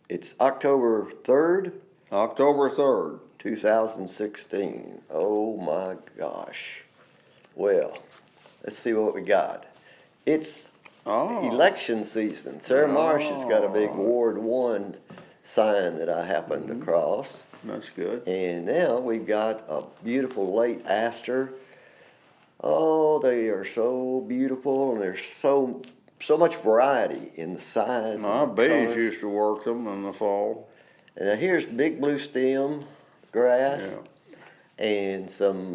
It's October 3rd, October 3rd. 2016. Oh my gosh. Well, let's see what we got. It's election season. Sarah Marsh has got a big Ward 1 sign that I happened to cross. That's good. And now we've got a beautiful late aster. Oh, they are so beautiful, and there's so much variety in the size. My and the bees colors. used to work them in the fall. And now here's big blue stem grass and some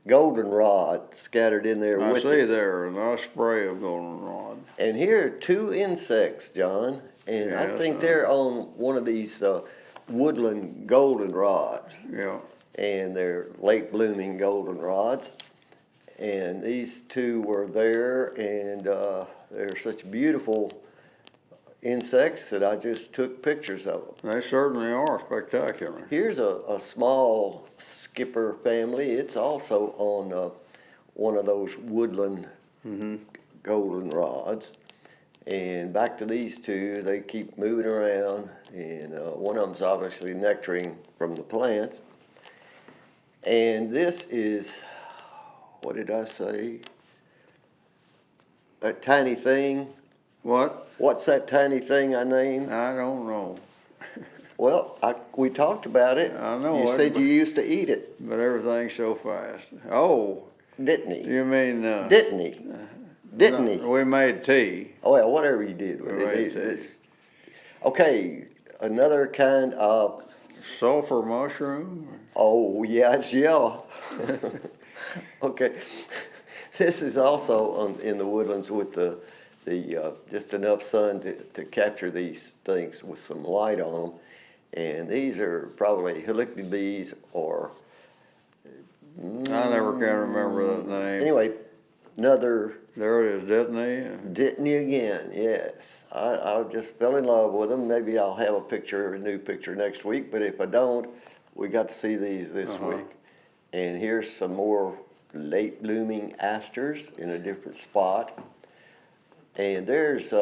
goldenrod scattered in there I with see it. there a nice spray of goldenrod. And here are two insects, John, and I think they're on one of these woodland goldenrods. Yeah. And they're late blooming goldenrods. And these two were there, and they're such beautiful insects that I just took pictures of them. They certainly are spectacular. Here's a small skipper family. It's also on one of those woodland goldenrods. And back to these two, they keep moving around, and one of them's obviously nectaring from the plants. And this is, what did I say? That tiny thing. What? What's that tiny thing I named? I don't know. Well, we talked about it. I know You it, said you used to eat it, but everything's so fast. Oh, didn't he? you mean? Didn't he? Didn't no, he? We made tea. Oh, well, whatever you did with We made it. tea. Okay, another kind of, Sulfur mushroom. oh, yeah, it's yellow. Okay, this is also in the woodlands with the just enough sun to capture these things with some light on them. And these are probably halicted bees or, I never can remember that name. anyway, another There it is, Dittany. Dittany again, yes. I just fell in love with them. Maybe I'll have a new picture next week, but if I don't, we got to see these this week. And here's some more late blooming asters in a different spot. And there's,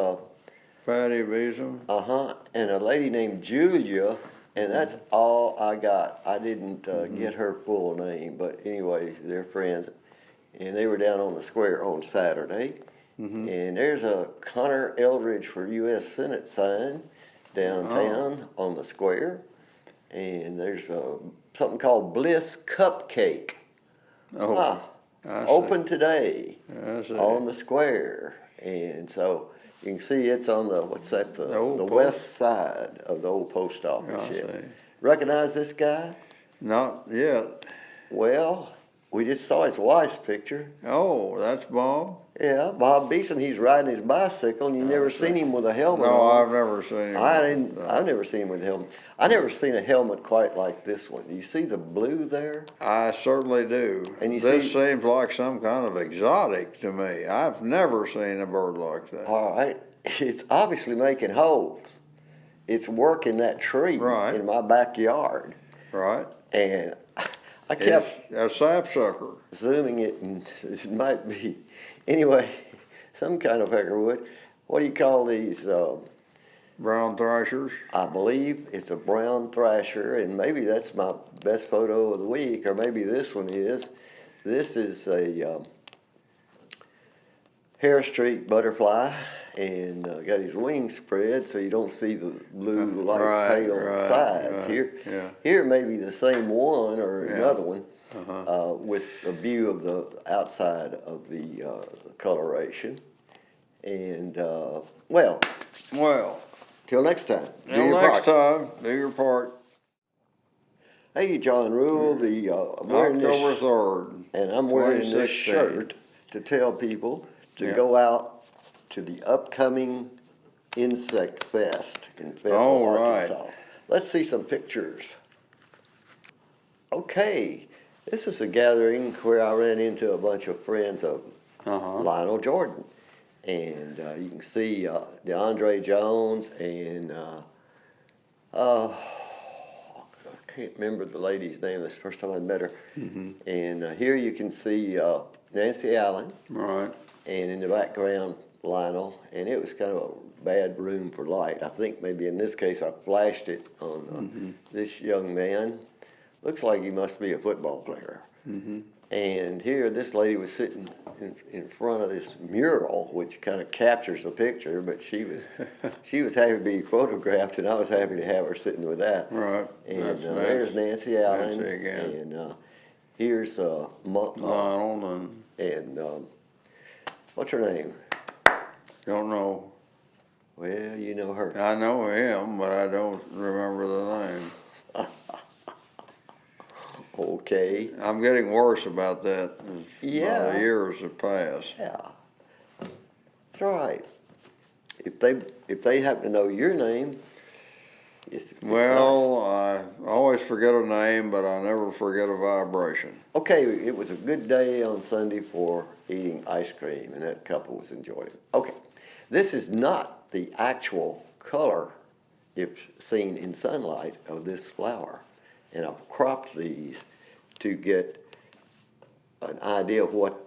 Patty Beeson. and a lady named Julia, and that's all I got. I didn't get her full name, but anyway, they're friends. And they were down on the square on Saturday. And there's a Connor Eldridge for U.S. Senate sign downtown on the square. And there's something called Bliss Cupcake. Oh, I see. Open today I see. on the square. And so you can see it's on the, what's that, the old west side of the old post office. I Yeah. see. Recognize this guy? Not yet. Well, we just saw his wife's picture. Oh, that's Bob? Yeah, Bob Beeson, he's riding his bicycle, and you never seen him with a helmet No, on. I've never seen him. I've never seen him with a helmet. I never seen a helmet quite like this one. Do you see the blue there? I certainly do. And you this see- seems like some kind of exotic to me. I've never seen a bird like that. All right, it's obviously making holes. It's working that tree Right. in my backyard. Right? And I kept It's a sapsucker. zooming it, and it might be, anyway, some kind of peckerwood. What do you call these? Brown thrashers. I believe it's a brown thrasher, and maybe that's my best photo of the week, or maybe this one is. This is a Harris Street butterfly, and got his wings spread so you don't see the blue light pale sides. Here may be the same one or another one with a view of the outside of the coloration. And well, till next time. Till next time, do your part. Hey, John Rule, I'm wearing October this, 3rd. and I'm wearing this 2016. shirt to tell people to go out to the upcoming Insect Fest in Fayetteville, Arkansas. Let's see some pictures. Okay, this was a gathering where I ran into a bunch of friends of Lionel Jordan. And you can see DeAndre Jones and I can't remember the lady's name. That's the first time I met her. And here you can see Nancy Allen. Right. And in the background, Lionel, and it was kind of a bad room for light. I think maybe in this case I flashed it on this young man. Looks like he must be a football player. And here, this lady was sitting in front of this mural, which kind of captures the picture. But she was happy to be photographed, and I was happy to have her sitting with that. Right. And That's there's Nancy Allen, Nancy again. and here's Lionel and what's her name? don't know. Well, you know her. I know him, but I don't remember the name. Okay. I'm getting worse about that as Yeah. the years have passed. Yeah. That's all right. If they happen to know your name, it's Well, I always forget a name, but I never forget a vibration. okay, it was a good day on Sunday for eating ice cream, and that couple was enjoying it. Okay, this is not the actual color, if seen in sunlight, of this flower. And I've cropped these to get an idea of what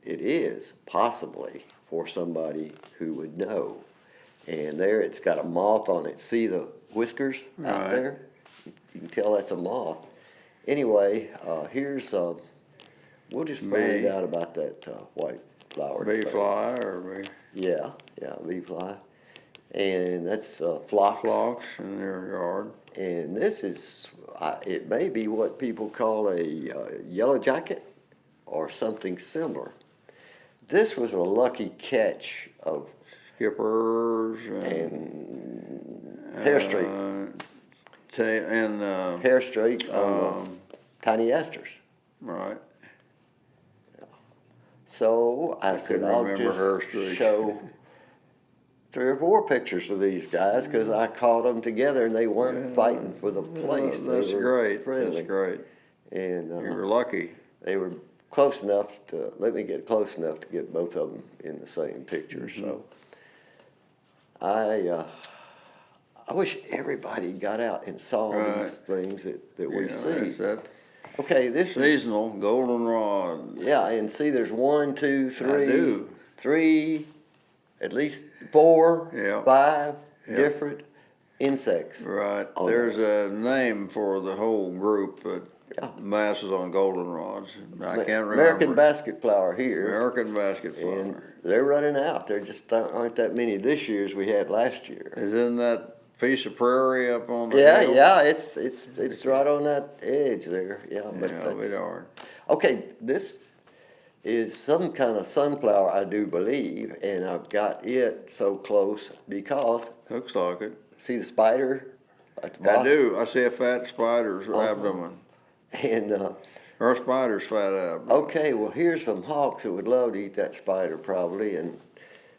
it is, possibly, for somebody who would know. And there it's got a moth on it. See the whiskers out Right. there? You can tell that's a moth. Anyway, here's, we'll just find Bee. out about that white flower. Bee thing. fly or bee Yeah, bee fly. And that's phlox. phlox in your yard. And this is, it may be what people call a yellow jacket or something similar. This was a lucky catch of Skippers and hair streak, and hair streak on tiny asters. right. So I I said, could I'll remember hair just streak. show 3 or 4 pictures of these guys because I caught them together and they weren't fighting for the place. They That's were great. friendly. That's great. And You're lucky. they were close enough to let me get close enough to get both of them in the same picture. So I wish everybody got out and saw Right. these things that we Yeah, see. that's that Okay, this is seasonal goldenrod. yeah, and see, there's 1, 2, 3, do. 3, at least 4, Yeah. 5 Yeah. different insects. Right. Oh, There's a name for the whole group that Yeah. masses on goldenrods. I can't remember. American basket flower here. American basket flower. And they're running out. There just aren't that many this year as we had last year. Is in that piece of prairie up on the Yeah, hill? yeah, it's right on that edge there. Yeah, but Yeah, that's we are. okay. This is some kind of sunflower, I do believe, and I've got it so close because Looks like it. see the spider at the bottom. I do. I see a fat spider's Uh-huh. abdomen. And Or a spider's fat abdomen. okay, well here's some hawks that would love to eat that spider probably, and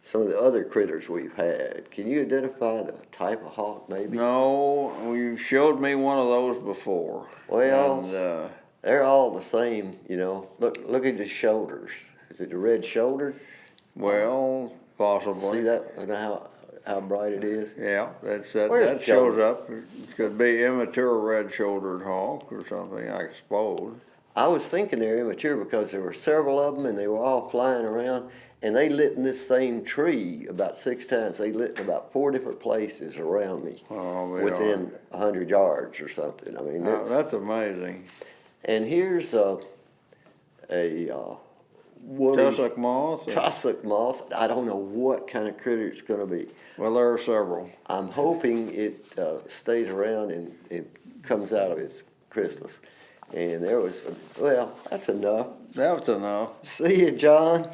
some of the other critters we've had. Can you identify the type of hawk maybe? No, you showed me one of those before. Well, And, they're all the same, you know. Look at the shoulders. Is it the red shouldered? well, possibly. See that and how bright it is? Yeah, that Where's that the shows shoulder? up. It could be immature red-shouldered hawk or something, I suppose. I was thinking they're immature because there were several of them and they were all flying around, and they lit in this same tree about 6 times. They lit in about 4 different places around me, Oh, they within 100 yards or something. I mean, are. That's amazing. and here's a woolly Tussock moth. tussock moth. I don't know what kind of critter it's going to be. Well, there are several. I'm hoping it stays around and it comes out of its chrysalis. And there was, well, that's enough. That was enough. See you, John.